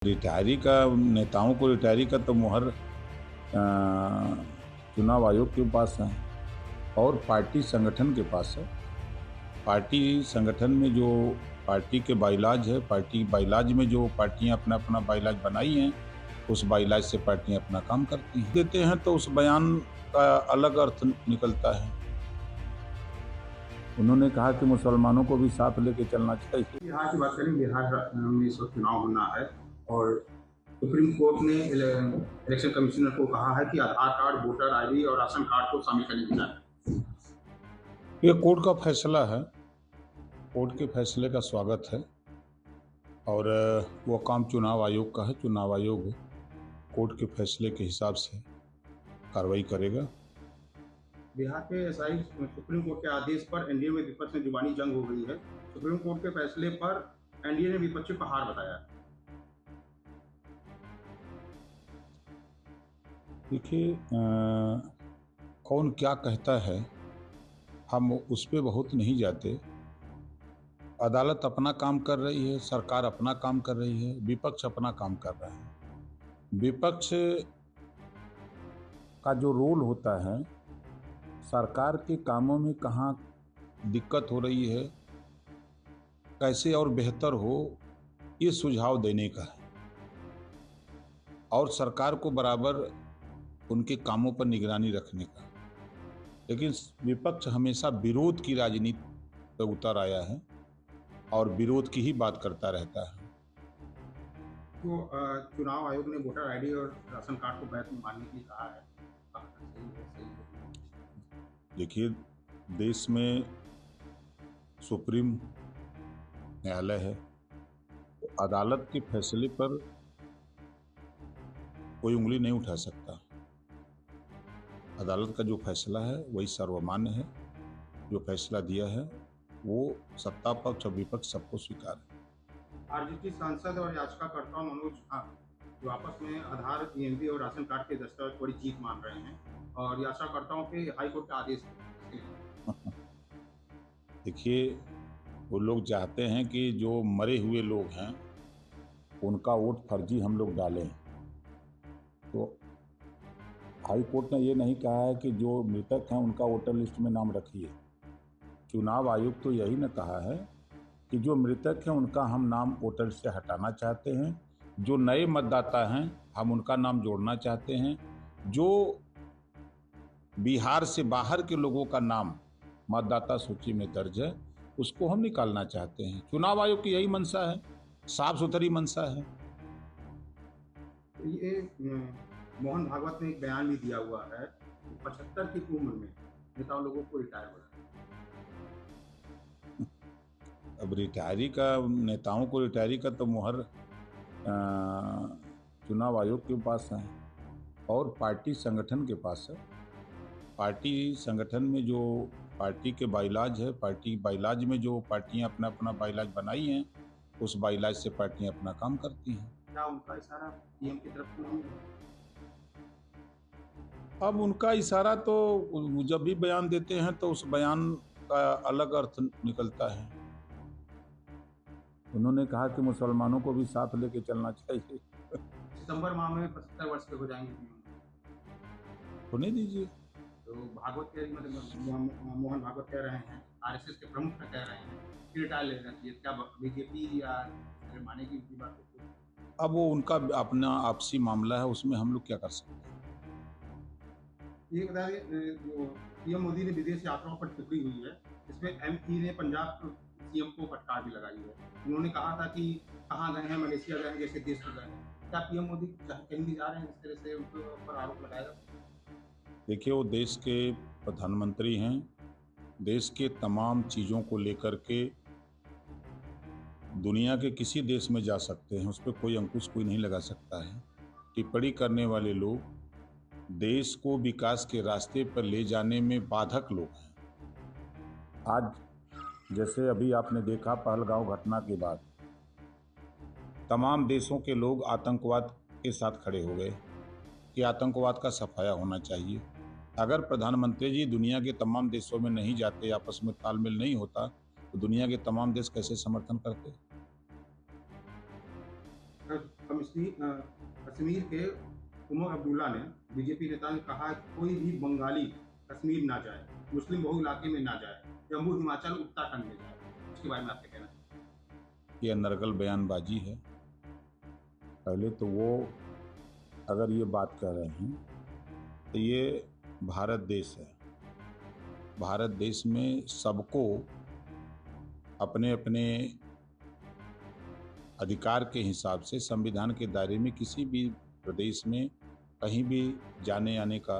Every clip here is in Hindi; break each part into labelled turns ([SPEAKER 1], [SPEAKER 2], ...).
[SPEAKER 1] रिटायरी का नेताओं को रिटायरी का तो मुहर चुनाव आयोग के पास है और पार्टी संगठन के पास है। पार्टी संगठन में जो पार्टी के बाइलाज है, पार्टी बाइलाज में जो पार्टियां अपना अपना बाइलाज बनाई हैं, उस बाइलाज से पार्टियां अपना काम करती हैं। देते हैं तो उस बयान का अलग अर्थ निकलता है। उन्होंने कहा कि मुसलमानों को भी साथ लेके चलना चाहिए।
[SPEAKER 2] बिहार की बात करें, बिहार में इस वक्त चुनाव होना है और सुप्रीम कोर्ट ने इलेक्शन कमिश्नर को कहा है कि आधार कार्ड, वोटर आईडी और राशन कार्ड को शामिल करने की जाए।
[SPEAKER 1] ये कोर्ट का फैसला है, कोर्ट के फैसले का स्वागत है और वो काम चुनाव आयोग का है। चुनाव आयोग कोर्ट के फैसले के हिसाब से कार्रवाई करेगा।
[SPEAKER 2] बिहार के एसआई सुप्रीम कोर्ट के आदेश पर एनडीए में विपक्ष में जुबानी जंग हो गई है। सुप्रीम कोर्ट के फैसले पर एनडीए ने विपक्षी को हार बताया।
[SPEAKER 1] देखिए, कौन क्या कहता है, हम उस पर बहुत नहीं जाते। अदालत अपना काम कर रही है, सरकार अपना काम कर रही है, विपक्ष अपना काम कर रहा है। विपक्ष का जो रोल होता है, सरकार के कामों में कहाँ दिक्कत हो रही है, कैसे और बेहतर हो, ये सुझाव देने का है और सरकार को बराबर उनके कामों पर निगरानी रखने का। लेकिन विपक्ष हमेशा विरोध की राजनीति पर उतर आया है और विरोध की ही बात करता रहता है।
[SPEAKER 2] तो चुनाव आयोग ने वोटर आईडी और राशन कार्ड को वैध मानने के लिए कहा है। सही है।
[SPEAKER 1] देखिए, देश में सुप्रीम न्यायालय है, तो अदालत के फैसले पर कोई उंगली नहीं उठा सकता। अदालत का जो फैसला है वही सर्वमान्य है। जो फैसला दिया है वो सत्ता पक्ष और विपक्ष सबको स्वीकार है।
[SPEAKER 2] आरजेडी सांसद और याचिकाकर्ता मनोज झा जो आपस में आधार, पीएनबी और राशन कार्ड के दस्तावेज बड़ी जीत मान रहे हैं और याचिकाकर्ताओं पे हाईकोर्ट का आदेश है।
[SPEAKER 1] देखिए, वो लोग चाहते हैं कि जो मरे हुए लोग हैं उनका वोट फर्जी हम लोग डालें। तो हाई कोर्ट ने ये नहीं कहा है कि जो मृतक हैं उनका वोटर लिस्ट में नाम रखिए। चुनाव आयोग तो यही न कहा है कि जो मृतक हैं उनका हम नाम वोटर से हटाना चाहते हैं, जो नए मतदाता हैं हम उनका नाम जोड़ना चाहते हैं, जो बिहार से बाहर के लोगों का नाम मतदाता सूची में दर्ज है उसको हम निकालना चाहते हैं। चुनाव आयोग की यही मंशा है, साफ सुथरी मंशा है।
[SPEAKER 2] ये मोहन भागवत ने एक बयान भी दिया हुआ है, 75 की उम्र में नेताओं लोगों को रिटायर हो रहा है।
[SPEAKER 1] अब रिटायरी का नेताओं को रिटायरी का तो मुहर चुनाव आयोग के पास है और पार्टी संगठन के पास है। पार्टी संगठन में जो पार्टी के बाइलाज है, पार्टी बाइलाज में जो पार्टियां अपना अपना बाइलाज बनाई हैं, उस बाइलाज से पार्टियां अपना काम करती हैं।
[SPEAKER 2] क्या उनका इशारा पीएम की तरफ तो नहीं है?
[SPEAKER 1] अब उनका इशारा तो जब भी बयान देते हैं तो उस बयान का अलग अर्थ निकलता है। उन्होंने कहा कि मुसलमानों को भी साथ लेके चलना चाहिए।
[SPEAKER 2] सितंबर माह में 75 वर्ष के हो जाएंगे पीएम।
[SPEAKER 1] होने दीजिए।
[SPEAKER 2] तो भागवत कह मोहन भागवत कह रहे हैं, आरएसएस के प्रमुख कह रहे हैं कि रिटायर लेना चाहिए। क्या बीजेपी या मानेगी उनकी बात को?
[SPEAKER 1] अब वो उनका अपना आपसी मामला है, उसमें हम लोग क्या कर सकते हैं।
[SPEAKER 2] ये बताइए, जो पीएम मोदी ने विदेश यात्राओं पर टिप्पणी हुई है, इसमें एमपी ने पंजाब सीएम को फटकार भी लगाई है। उन्होंने कहा था कि कहाँ गए हैं, मलेशिया गए हैं जैसे देश में गए हैं। क्या पीएम मोदी कहीं भी जा रहे हैं इस तरह से उनके ऊपर आरोप लगाएगा?
[SPEAKER 1] देखिए, वो देश के प्रधानमंत्री हैं। देश के तमाम चीज़ों को लेकर के दुनिया के किसी देश में जा सकते हैं, उस पर कोई अंकुश कोई नहीं लगा सकता है। टिप्पणी करने वाले लोग देश को विकास के रास्ते पर ले जाने में बाधक लोग हैं। आज जैसे अभी आपने देखा पहलगांव घटना के बाद तमाम देशों के लोग आतंकवाद के साथ खड़े हो गए कि आतंकवाद का सफाया होना चाहिए। अगर प्रधानमंत्री जी दुनिया के तमाम देशों में नहीं जाते, आपस में तालमेल नहीं होता, तो दुनिया के तमाम देश कैसे समर्थन करते?
[SPEAKER 2] कश्मीर के उमर अब्दुल्ला ने, बीजेपी नेता ने कहा कि कोई भी बंगाली कश्मीर ना जाए, मुस्लिम बहुल इलाके में ना जाए, जम्मू हिमाचल उत्तराखंड में जाए। उसके बारे में आपका कहना है?
[SPEAKER 1] ये अनर्गल बयानबाजी है। पहले तो वो अगर ये बात कर रहे हैं तो ये भारत देश है। भारत देश में सबको अपने अपने अधिकार के हिसाब से संविधान के दायरे में किसी भी प्रदेश में कहीं भी जाने आने का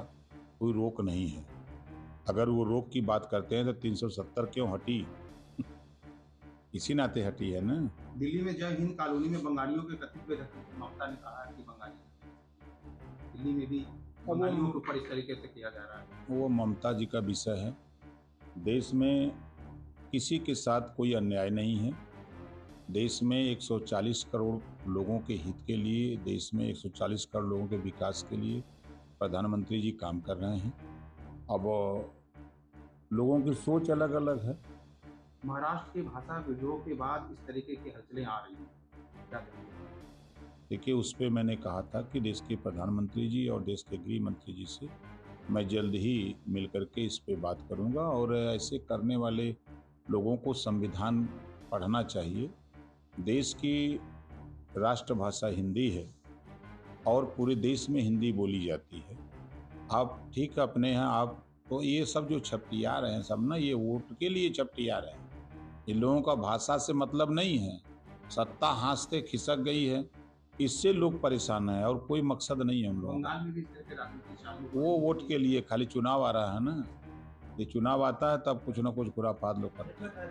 [SPEAKER 1] कोई रोक नहीं है। अगर वो रोक की बात करते हैं तो 370 क्यों हटी? इसी नाते हटी है ना।
[SPEAKER 2] दिल्ली में जय हिंद कॉलोनी में बंगालियों के कथित बेदखल ममता ने कहा है कि बंगाली दिल्ली में भी बंगालियों के ऊपर इस तरीके से किया जा रहा है।
[SPEAKER 1] वो ममता जी का विषय है। देश में किसी के साथ कोई अन्याय नहीं है। देश में 140 करोड़ लोगों के हित के लिए, देश में 140 करोड़ लोगों के विकास के लिए प्रधानमंत्री जी काम कर रहे हैं। अब लोगों की सोच अलग अलग है।
[SPEAKER 2] महाराष्ट्र के भाषा विद्रोह के बाद इस तरीके की हलचलें आ रही हैं, क्या कहेंगे?
[SPEAKER 1] देखिए, उस पर मैंने कहा था कि देश के प्रधानमंत्री जी और देश के गृह मंत्री जी से मैं जल्द ही मिल करके इस पे बात करूंगा। और ऐसे करने वाले लोगों को संविधान पढ़ना चाहिए। देश की राष्ट्रभाषा हिंदी है और पूरे देश में हिंदी बोली जाती है। आप ठीक अपने हैं, आप तो ये सब जो छपटिया रहे हैं सब ना, ये वोट के लिए छपटिया रहे हैं। इन लोगों का भाषा से मतलब नहीं है। सत्ता हाथ से खिसक गई है, इससे लोग परेशान हैं और कोई मकसद नहीं है उन लोगों का।
[SPEAKER 2] बंगाल में भी इस तरह के राजनीति चालू हो
[SPEAKER 1] वो
[SPEAKER 2] रही
[SPEAKER 1] वोट
[SPEAKER 2] है।
[SPEAKER 1] के लिए खाली चुनाव आ रहा है ना। ये चुनाव आता है तब कुछ ना कुछ खुराफात लोग करते हैं।